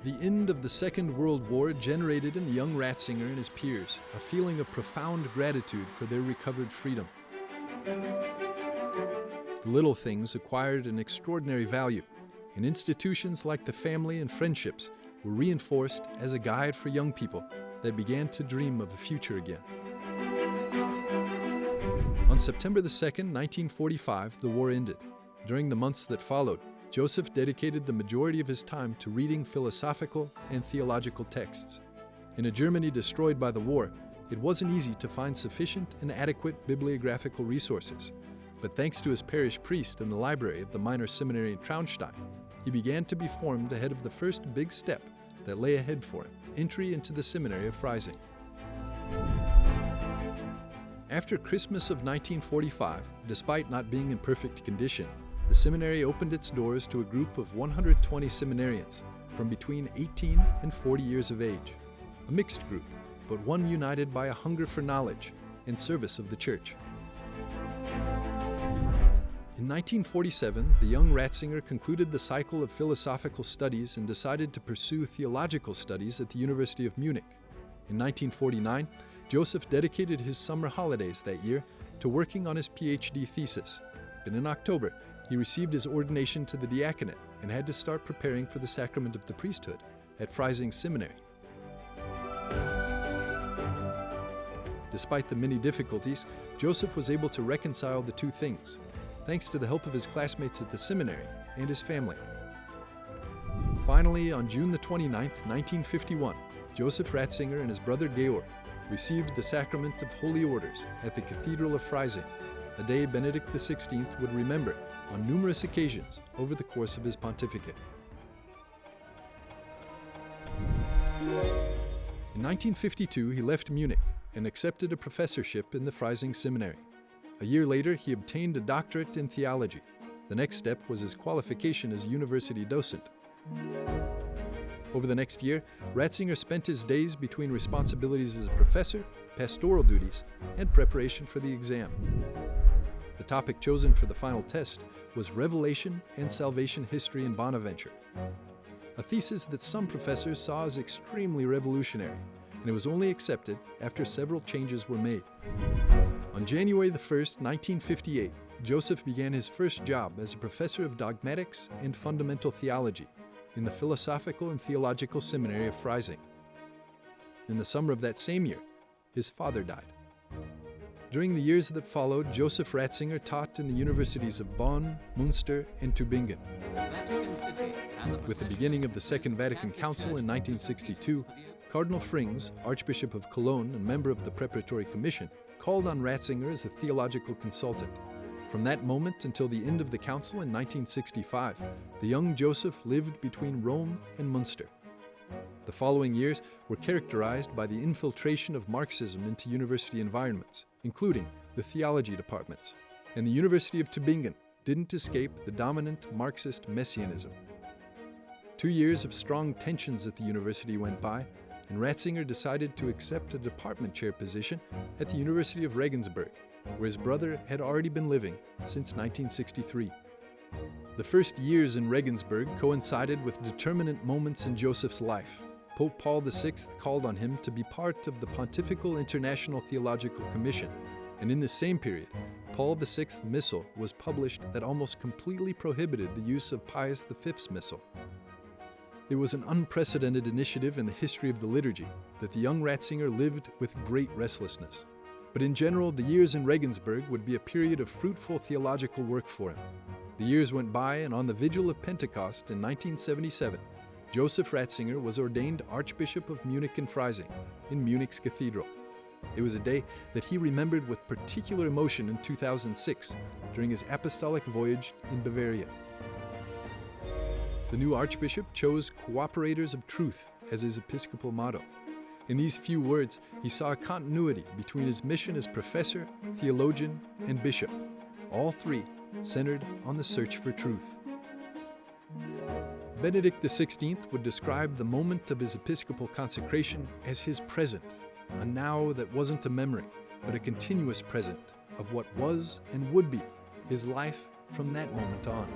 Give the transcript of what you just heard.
The end of the Second World War generated in the young Ratzinger and his peers a feeling of profound gratitude for their recovered freedom. The little things acquired an extraordinary value, and institutions like the family and friendships were reinforced as a guide for young people that began to dream of a future again. On September 2, 1945, the war ended. During the months that followed, Joseph dedicated the majority of his time to reading philosophical and theological texts. In a Germany destroyed by the war, it wasn't easy to find sufficient and adequate bibliographical resources. But thanks to his parish priest in the library at the minor seminary in Traunstein, he began to be formed ahead of the first big step that lay ahead for him, entry into the seminary of Freising. After Christmas of 1945, despite not being in perfect condition, the seminary opened its doors to a group of 120 seminarians from between 18 and 40 years of age. A mixed group, but one united by a hunger for knowledge and service of the Church. In 1947, the young Ratzinger concluded the cycle of philosophical studies and decided to pursue theological studies at the University of Munich. In 1949, Joseph dedicated his summer holidays that year to working on his PhD thesis. And in October, he received his ordination to the diaconate and had to start preparing for the sacrament of the priesthood at Freising Seminary. Despite the many difficulties, Joseph was able to reconcile the two things, thanks to the help of his classmates at the seminary and his family. Finally, on June 29, 1951, Joseph Ratzinger and his brother Georg received the sacrament of Holy Orders at the Cathedral of Freising, a day Benedict XVI would remember on numerous occasions over the course of his pontificate. In 1952, he left Munich and accepted a professorship in the Freising Seminary. A year later, he obtained a doctorate in theology. The next step was his qualification as a university docent. Over the next year, Ratzinger spent his days between responsibilities as a professor, pastoral duties, and preparation for the exam. The topic chosen for the final test was Revelation and Salvation History in Bonaventure, a thesis that some professors saw as extremely revolutionary, and it was only accepted after several changes were made. On January 1, 1958, Joseph began his first job as a professor of dogmatics and fundamental theology in the Philosophical and Theological Seminary of Freising. In the summer of that same year, his father died. During the years that followed, Joseph Ratzinger taught in the universities of Bonn, Münster, and Tübingen. With the beginning of the Second Vatican Council in 1962, Cardinal Frings, Archbishop of Cologne and member of the Preparatory Commission, called on Ratzinger as a theological consultant. From that moment until the end of the council in 1965, the young Joseph lived between Rome and Münster. The following years were characterized by the infiltration of Marxism into university environments, including the theology departments, and the University of Tübingen didn't escape the dominant Marxist messianism. 2 years of strong tensions at the university went by, and Ratzinger decided to accept a department chair position at the University of Regensburg, where his brother had already been living since 1963. The first years in Regensburg coincided with determinant moments in Joseph's life. Pope Paul VI called on him to be part of the Pontifical International Theological Commission, and in this same period, Paul VI's Missal was published that almost completely prohibited the use of Pius V's Missal. It was an unprecedented initiative in the history of the liturgy that the young Ratzinger lived with great restlessness. But in general, the years in Regensburg would be a period of fruitful theological work for him. The years went by, and on the Vigil of Pentecost in 1977, Joseph Ratzinger was ordained Archbishop of Munich and Freising in Munich's cathedral. It was a day that he remembered with particular emotion in 2006 during his apostolic voyage in Bavaria. The new archbishop chose "Cooperators of Truth" as his episcopal motto. In these few words, he saw a continuity between his mission as professor, theologian, and bishop, all three centered on the search for truth. Benedict XVI would describe the moment of his episcopal consecration as his present, a now that wasn't a memory, but a continuous present of what was and would be his life from that moment on.